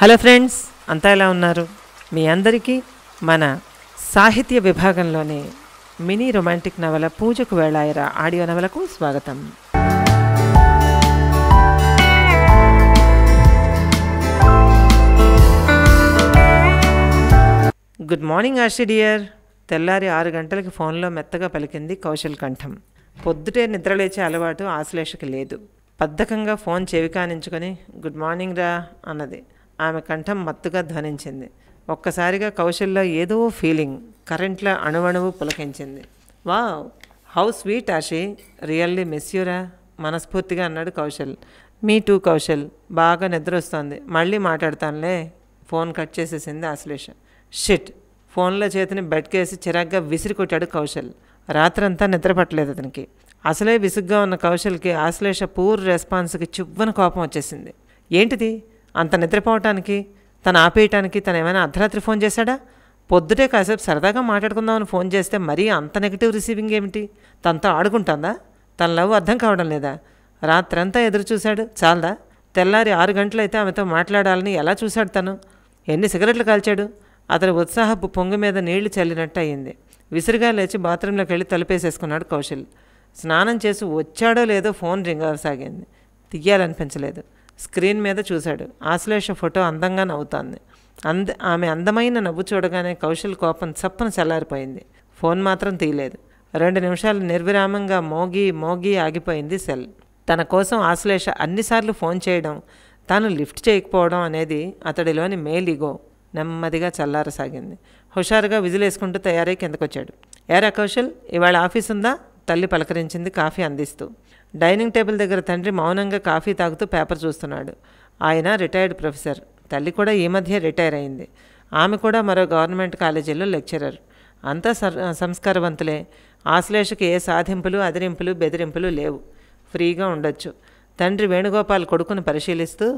Hello friends, అంతా ఎలా ఉన్నారు? మీ అందరికీ మన సాహిత్య విభాగంలోని మినీ రొమాంటిక్ నవల పూజకు వేళాయరా ఆడియో నవలకు స్వాగతం. Good morning Arshi dear. తెల్లారి 6 గంటలకి ఫోన్లో మెత్తగా పలికింది కౌశల్ కంఠం. పొద్దుటే నిద్రలేచే అలవాటు ఆశ్లేషకి లేదు. బద్ధకంగా ఫోన్ చెవికానించుకొని గుడ్ మార్నింగ్ రా అన్నది. ఆమె కంఠం మత్తుగా ధ్వనించింది. ఒక్కసారిగా కౌశల్లో ఏదో ఫీలింగ్ కరెంట్లో అణువణువు పులకించింది. Wow, how sweet Ashi, really miss యూరా మనస్ఫూర్తిగా అన్నాడు కౌశల్. మీ టూ కౌశల్, బాగా నిద్ర వస్తుంది, మళ్ళీ మాట్లాడతానులే. ఫోన్ కట్ చేసేసింది ఆశ్లేష. షిట్, ఫోన్లో చేతిని బెడ్కేసి చిరాగ్గా విసిరి కొట్టాడు కౌశల్. రాత్రంతా నిద్ర పట్టలేదు అతనికి. అసలే విసుగ్గా ఉన్న కౌశల్కి ఆశ్లేష పూర్ రెస్పాన్స్కి చువ్వన కోపం వచ్చేసింది. ఏంటిది అంత నిద్రపోవటానికి, తను ఆపేయటానికి తను ఏమైనా అర్ధరాత్రి ఫోన్ చేశాడా? పొద్దుటే కాసేపు సరదాగా మాట్లాడుకుందామని ఫోన్ చేస్తే మరీ అంత నెగిటివ్ రిసీవింగ్ ఏమిటి? తనతో ఆడుకుంటుందా? తన లవ్ అర్థం కావడం లేదా? రాత్రంతా ఎదురు చూశాడు, చాలదా? తెల్లారి 6 గంటలైతే ఆమెతో మాట్లాడాలని ఎలా చూశాడు తను? ఎన్ని సిగరెట్లు కాల్చాడు? అతని ఉత్సాహపు పొంగు మీద నీళ్లు చల్లినట్టు అయ్యింది. విసిరిగా లేచి బాత్రూంలోకి వెళ్ళి తలుపేసేసుకున్నాడు కౌశల్. స్నానం చేసి వచ్చాడో లేదో ఫోన్ రింగ్ అవసాగింది. తీయాలనిపించలేదు. స్క్రీన్ మీద చూశాడు. ఆశ్లేష ఫోటో అందంగా నవ్వుతోంది. ఆమె అందమైన నవ్వు చూడగానే కౌశల్ కోపం చప్పున చల్లారిపోయింది. ఫోన్ మాత్రం తీయలేదు. 2 నిమిషాలు నిర్విరామంగా మోగి ఆగిపోయింది సెల్. తన కోసం ఆశ్లేష అన్నిసార్లు ఫోన్ చేయడం, తాను లిఫ్ట్ చేయకపోవడం అనేది అతడిలోని మేలిగో నెమ్మదిగా చల్లారసాగింది. హుషారుగా విజిలేసుకుంటూ తయారై కిందకొచ్చాడు. ఏరా కౌశల్, ఇవాళ ఆఫీస్ ఉందా? తల్లి పలకరించింది కాఫీ అందిస్తూ. డైనింగ్ టేబుల్ దగ్గర తండ్రి మౌనంగా కాఫీ తాగుతూ పేపర్ చూస్తున్నాడు. ఆయన రిటైర్డ్ ప్రొఫెసర్. తల్లి కూడా ఈ మధ్య రిటైర్ అయింది. ఆమె కూడా మరో గవర్నమెంట్ కాలేజీలో లెక్చరర్. అంతా సంస్కారవంతులే. ఆశ్లేషకి ఏ సాధింపులు, అదిరింపులు, బెదిరింపులు లేవు. ఫ్రీగా ఉండొచ్చు. తండ్రి వేణుగోపాల్ కొడుకును పరిశీలిస్తూ,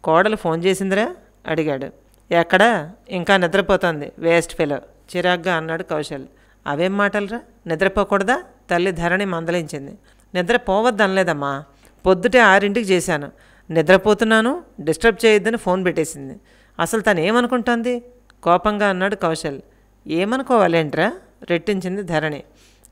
కోడలు ఫోన్ చేసిందిరా అడిగాడు. ఎక్కడా? ఇంకా నిద్రపోతోంది, వేస్ట్ ఫెలో చిరాగ్గా అన్నాడు కౌశల్. అవేం మాటలరా, నిద్రపోకూడదా? తల్లి ధరణి మందలించింది. నిద్రపోవద్దనలేదమ్మా, పొద్దుటే 6ంటికి చేశాను. నిద్రపోతున్నాను, డిస్టర్బ్ చేయొద్దని ఫోన్ పెట్టేసింది. అసలు తను ఏమనుకుంటోంది? కోపంగా అన్నాడు కౌశల్. ఏమనుకోవాలేంట్రా రెట్టించింది ధరణి.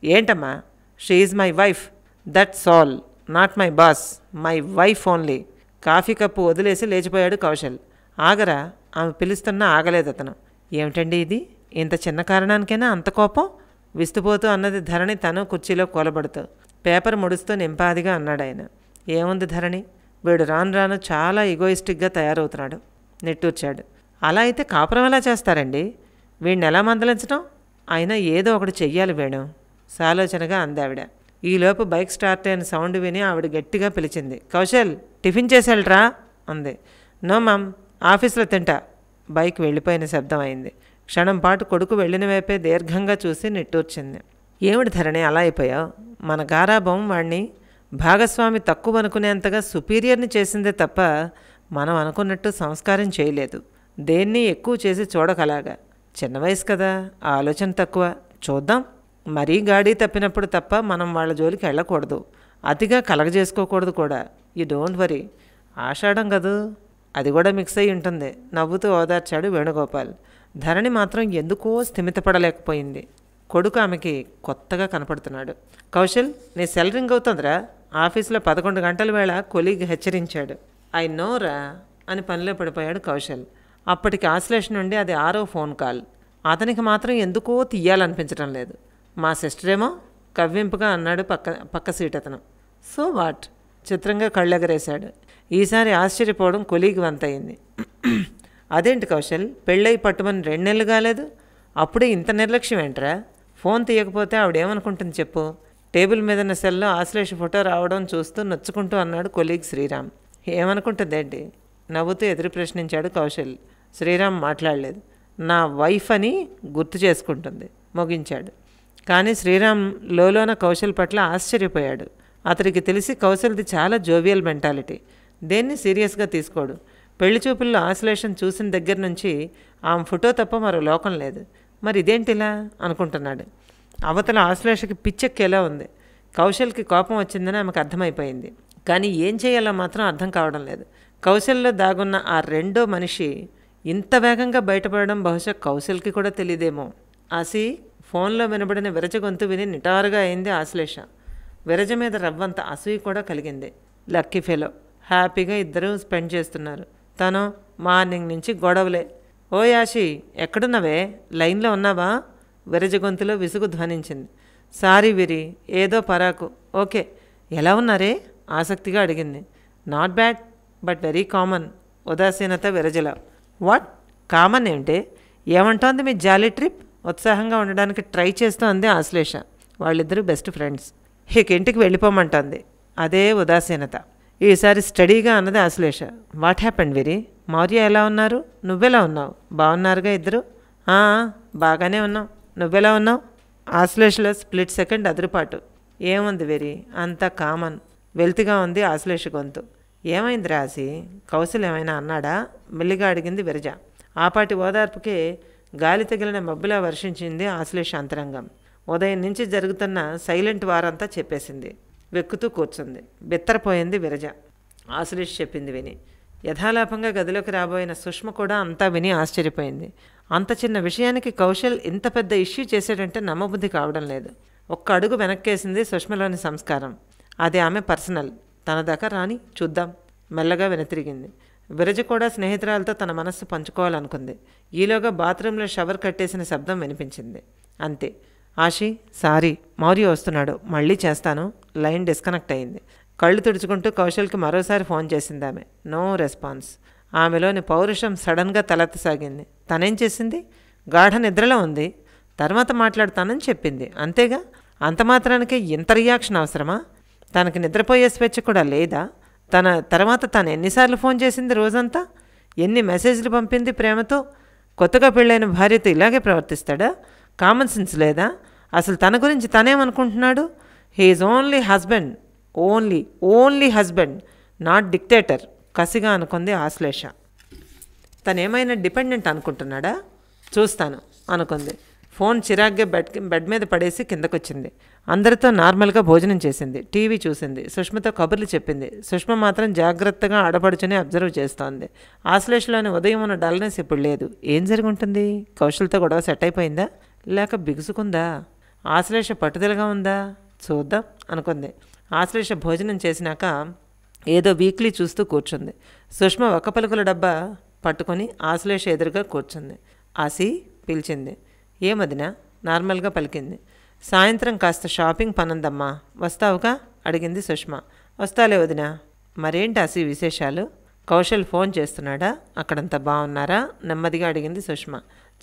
ఏంటమ్మా? She is my wife, that's all, not my boss, my wife only. Coffee cup వదిలేసి లేచిపోయాడు కౌశల్. ఆగరా, ఆమె పిలుస్తున్నా ఆగలేదు అతను. ఏమిటండి ఇది, ఇంత చిన్న కారణానికైనా అంత కోపం? విస్తుపోతూ అన్నది ధరణి తను కుర్చీలో కూలబడుతూ. పేపర్ ముడుస్తూ నింపాదిగా అన్నాడు ఆయన. ఏముంది ధరణి, వీడు రాను చాలా ఈగోయిస్టిక్గా తయారవుతున్నాడు నిట్టూర్చాడు. అలా అయితే కాపురం ఎలా చేస్తారండి? వీడిని ఎలా మందలించడం? అయినా ఏదో ఒకటి చెయ్యాలి వేణు, సాలోచనగా అందావిడ. ఈలోపు బైక్ స్టార్ట్ అయిన సౌండ్ విని ఆవిడ గట్టిగా పిలిచింది. కౌశల్, టిఫిన్ చేసేళ్ళరా అంది. నో మమ్, ఆఫీస్లో తింటా. బైక్ వెళ్ళిపోయిన శబ్దం అయింది. క్షణం పాటు కొడుకు వెళ్ళిన వైపే దీర్ఘంగా చూసి నిట్టూర్చింది. ఏమిటి ధరణి అలా అయిపోయావు? మన గారాభం వాణ్ణి భాగస్వామి తక్కువ అనుకునేంతగా సుపీరియర్ని చేసిందే తప్ప మనం అనుకున్నట్టు సంస్కారం చేయలేదు. దేన్ని ఎక్కువ చేసి చూడకలాగా. చిన్న వయసు కదా, ఆలోచన తక్కువ. చూద్దాం. మరీ గాడి తప్పినప్పుడు తప్ప మనం వాళ్ళ జోలికి వెళ్ళకూడదు. అతిగా కలగజేసుకోకూడదు కూడా. You don't worry. ఆషాఢం కదూ, అది కూడా మిక్స్ అయి ఉంటుంది నవ్వుతూ ఓదార్చాడు వేణుగోపాల్. ధరణి మాత్రం ఎందుకో స్థిమితపడలేకపోయింది. కొడుకు ఆమెకి కొత్తగా కనపడుతున్నాడు. కౌశల్, నీ సెల్ రింగ్ అవుతుందిరా. ఆఫీసులో 11 గంటల వేళ కొలీగ్ హెచ్చరించాడు. ఐ నోరా అని పనిలో పడిపోయాడు కౌశల్. అప్పటికి ఆశ్లేష నుండి అది 6వ ఫోన్ కాల్. అతనికి మాత్రం ఎందుకో తీయాలనిపించడం లేదు. మా సిస్టరేమో కవ్వింపుగా అన్నాడు పక్క సీట్ అతను. సో వాట్, చిత్రంగా కళ్ళెగరేశాడు. ఈసారి ఆశ్చర్యపోవడం కొలీగ్ వంతయింది. అదేంటి కౌశల్, పెళ్ళై పట్టుమని 2 నెలలు కాలేదు, అప్పుడే ఇంత నిర్లక్ష్యం ఏంట్రా? ఫోన్ తీయకపోతే ఆవిడేమనుకుంటుంది చెప్పు? టేబుల్ మీదన్న సెల్లో ఆశ్లేష ఫోటో రావడం చూస్తూ నొచ్చుకుంటూ అన్నాడు కొలీగ్ శ్రీరామ్. ఏమనుకుంటుందేంటి? నవ్వుతూ ఎదురు ప్రశ్నించాడు కౌశల్. శ్రీరామ్ మాట్లాడలేదు. నా వైఫ్ అని గుర్తు చేసుకుంటుంది ముగించాడు. కానీ శ్రీరామ్ లోలోన కౌశల్ పట్ల ఆశ్చర్యపోయాడు. అతడికి తెలిసి కౌశల్ది చాలా జోవియల్ మెంటాలిటీ. దేన్ని సీరియస్గా తీసుకోడు. పెళ్లి చూపుల్లో ఆశ్లేషం చూసిన దగ్గర నుంచి ఆమె ఫోటో తప్ప మరో లోకం లేదు. మరి ఇదేంటిలా అనుకుంటున్నాడు. అవతల ఆశ్లేషకి పిచ్చెక్కేలా ఉంది. కౌశల్కి కోపం వచ్చిందని ఆమెకు అర్థమైపోయింది. కానీ ఏం చేయాలో మాత్రం అర్థం కావడం లేదు. కౌశల్లో దాగున్న ఆ రెండో మనిషి ఇంత వేగంగా బయటపడడం బహుశా కౌశల్కి కూడా తెలియదేమో. ఆసి ఫోన్లో వినబడిన విరజ గొంతు విని నిటారుగా అయింది ఆశ్లేష. విరజ మీద రవ్వంత అసూయ కూడా కలిగింది. లక్కీ ఫెలో, హ్యాపీగా ఇద్దరూ స్పెండ్ చేస్తున్నారు. తను మార్నింగ్ నుంచి గొడవలే. ఓ యాషి, ఎక్కడున్నావే? లైన్లో ఉన్నావా? విరజ గొంతులో విసుగు ధ్వనించింది. సారీ విరి, ఏదో పరాకు. ఓకే, ఎలా ఉన్నారే? ఆసక్తిగా అడిగింది. Not bad, but very common. ఉదాసీనత విరజల. వాట్ కామన్ ఏమిటే? ఏమంటోంది మీ జాలీ ట్రిప్? ఉత్సాహంగా ఉండడానికి ట్రై చేస్తూ అంది ఆశ్లేష. వాళ్ళిద్దరూ బెస్ట్ ఫ్రెండ్స్. ఇక ఇంటికి వెళ్ళిపోమంటోంది. అదే ఉదాసీనత. ఈసారి స్టడీగా అన్నది ఆశ్లేష. వాట్ హ్యాపెండ్ విరి? మౌర్య ఎలా ఉన్నారు? నువ్వెలా ఉన్నావు? బాగున్నారుగా ఇద్దరు? బాగానే ఉన్నావు. నువ్వెలా ఉన్నావు? ఆశ్లేషలో స్ప్లిట్ సెకండ్ అదురుపాటు. ఏముంది వెరీ, అంతా కామన్. వెల్తిగా ఉంది ఆశ్లేష గొంతు. ఏమైంది రాసి? కౌశల్ ఏమైనా అన్నాడా? మెల్లిగా అడిగింది విరజ. ఆపాటి ఓదార్పుకే గాలి తగిలిన మబ్బులా వర్షించింది ఆశ్లేష అంతరంగం. ఉదయం నుంచి జరుగుతున్న సైలెంట్ వారంతా చెప్పేసింది. వెక్కుతూ కూర్చుంది. బెత్తరపోయింది విరజ. ఆశ్లేష చెప్పింది విని. యథాలాపంగా గదిలోకి రాబోయిన సుష్మ కూడా అంతా విని ఆశ్చర్యపోయింది. అంత చిన్న విషయానికి కౌశల్ ఇంత పెద్ద ఇష్యూ చేసాడంటే నమ్మబుద్ధి కావడం లేదు. ఒక్క అడుగు వెనక్కేసింది సుష్మలోని సంస్కారం. అది ఆమె పర్సనల్. తన దాకా రాని చూద్దాం. మెల్లగా వెనతిరిగింది. విరజ కూడా స్నేహితురాలతో తన మనస్సు పంచుకోవాలనుకుంది. ఈలోగా బాత్రూంలో షవర్ కట్టేసిన శబ్దం వినిపించింది. అంతే. ఆషి, సారీ, మౌర్య వస్తున్నాడు, మళ్ళీ చేస్తాను. లైన్ డిస్కనెక్ట్ అయింది. కళ్ళు తుడుచుకుంటూ కౌశల్కి మరోసారి ఫోన్ చేసింది ఆమె. No response. ఆమెలోని పౌరుషం సడన్గా తలెత్తసాగింది. తనేం చేసింది? గాఢ నిద్రలో ఉంది. తర్వాత మాట్లాడతానని చెప్పింది. అంతేగా? అంత మాత్రానికి ఇంత రియాక్షన్ అవసరమా? తనకి నిద్రపోయే స్వేచ్ఛ కూడా లేదా? తన తర్వాత తను ఎన్నిసార్లు ఫోన్ చేసింది రోజంతా? ఎన్ని మెసేజ్లు పంపింది ప్రేమతో? కొత్తగా పెళ్ళైన భార్యతో ఇలాగే ప్రవర్తిస్తాడా? కామన్ సెన్స్ లేదా? అసలు తన గురించి తనేమనుకుంటున్నాడు? He is only husband, only husband, not dictator. కసిగా అనుకుంది ఆశ్లేష. తనేమైనా డిపెండెంట్ అనుకుంటున్నాడా? చూస్తాను అనుకుంది. ఫోన్ చిరాగ్గా బెడ్ మీద పడేసి కిందకొచ్చింది. అందరితో నార్మల్గా భోజనం చేసింది. టీవీ చూసింది. సుష్మతో కబుర్లు చెప్పింది. సుష్మ మాత్రం జాగ్రత్తగా ఆడపడుచుని అబ్జర్వ్ చేస్తోంది. ఆశ్లేషలోని ఉదయం ఉన్న డల్నెస్ ఇప్పుడు లేదు. ఏం జరిగి ఉంటుంది? కౌశల్తో గొడవ సెట్ అయిపోయిందా? లేక బిగుసుకుందా? ఆశ్లేష పట్టుదలగా ఉందా? చూద్దాం అనుకుంది. ఆశ్లేష భోజనం చేసినాక ఏదో వీక్లీ చూస్తూ కూర్చుంది. సుష్మ ఒక్క పలుకుల డబ్బా పట్టుకొని ఆశ్లేష ఎదురుగా కూర్చుంది. ఆసి పిలిచింది. ఏమదినా? నార్మల్గా పలికింది. సాయంత్రం కాస్త షాపింగ్ పనుందమ్మా, వస్తావుగా? అడిగింది సుష్మ. వస్తాలే వదినా. మరేంటి ఆసి విశేషాలు? కౌశల్ ఫోన్ చేస్తున్నాడా? అక్కడంతా బాగున్నారా? నెమ్మదిగా అడిగింది సుష్మ.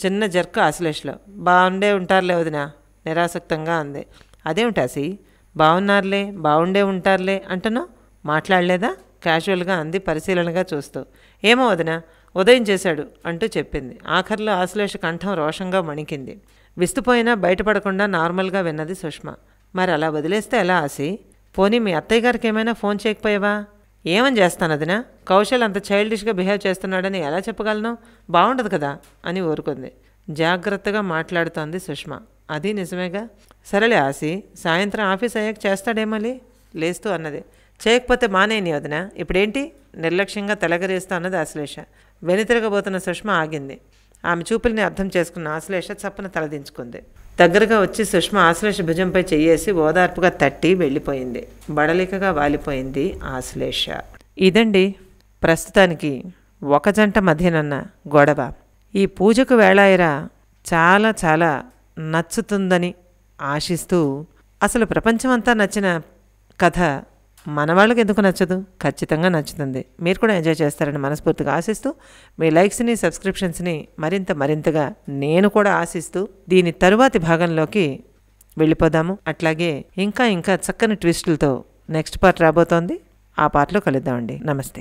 చిన్న జర్క్ ఆశ్లేషలో. బాగుండే ఉంటారులే వదినా, నిరాసక్తంగా అంది. అదేమిటాసి? బాగుండే ఉంటారులే అంటున్నావు? మాట్లాడలేదా? క్యాజువల్గా అంది పరిశీలనగా చూస్తూ. ఏమో వదినా, ఉదయం చేశాడు అంటూ చెప్పింది. ఆఖరిలో ఆశ్లేష కంఠం రోషంగా వణికింది. విస్తుపోయినా బయటపడకుండా నార్మల్గా విన్నది సుష్మ. మరి అలా వదిలేస్తే ఎలా ఆసి? పోనీ మీ అత్తయ్య గారికి ఏమైనా ఫోన్ చేయకపోయావా? ఏమని చేస్తాను అదినా? కౌశల్ అంత చైల్డిష్గా బిహేవ్ చేస్తున్నాడని ఎలా చెప్పగలను? బాగుండదు కదా అని ఊరుకుంది. జాగ్రత్తగా మాట్లాడుతోంది సుష్మ. అది నిజమేగా. సరేలే ఆసి, సాయంత్రం ఆఫీస్ అయ్యాక చేస్తాడేమోలే లేస్తూ అన్నది. చేయకపోతే మానేని వదిన, ఇప్పుడేంటి? నిర్లక్ష్యంగా తెలగరేస్తూ అన్నది ఆశ్లేష. వెనుతిరగబోతున్న సుష్మ ఆగింది. ఆమె చూపుల్ని అర్థం చేసుకున్న ఆశ్లేష చప్పున తలదించుకుంది. దగ్గరగా వచ్చి సుష్మ ఆశ్లేష భుజంపై చెయ్యేసి ఓదార్పుగా తట్టి వెళ్ళిపోయింది. బడలికగా వాలిపోయింది ఆశ్లేష. ఇదండి ప్రస్తుతానికి ఒక జంట మధ్యనన్న గొడవ. ఈ పూజకు వేళాయిరా చాలా చాలా నచ్చుతుందని ఆశిస్తూ, అసలు ప్రపంచమంతా నచ్చిన కథ మన వాళ్ళకి ఎందుకు నచ్చదు? ఖచ్చితంగా నచ్చుతుంది. మీరు కూడా ఎంజాయ్ చేస్తారని మనస్ఫూర్తిగా ఆశిస్తూ, మీ లైక్స్ని, సబ్స్క్రిప్షన్స్ని మరింతగా నేను కూడా ఆశిస్తూ దీని తరువాతి భాగంలోకి వెళ్ళిపోదాము. అట్లాగే ఇంకా చక్కని ట్విస్టులతో నెక్స్ట్ పార్ట్ రాబోతోంది. ఆ పార్ట్లో కలుద్దామండి. నమస్తే.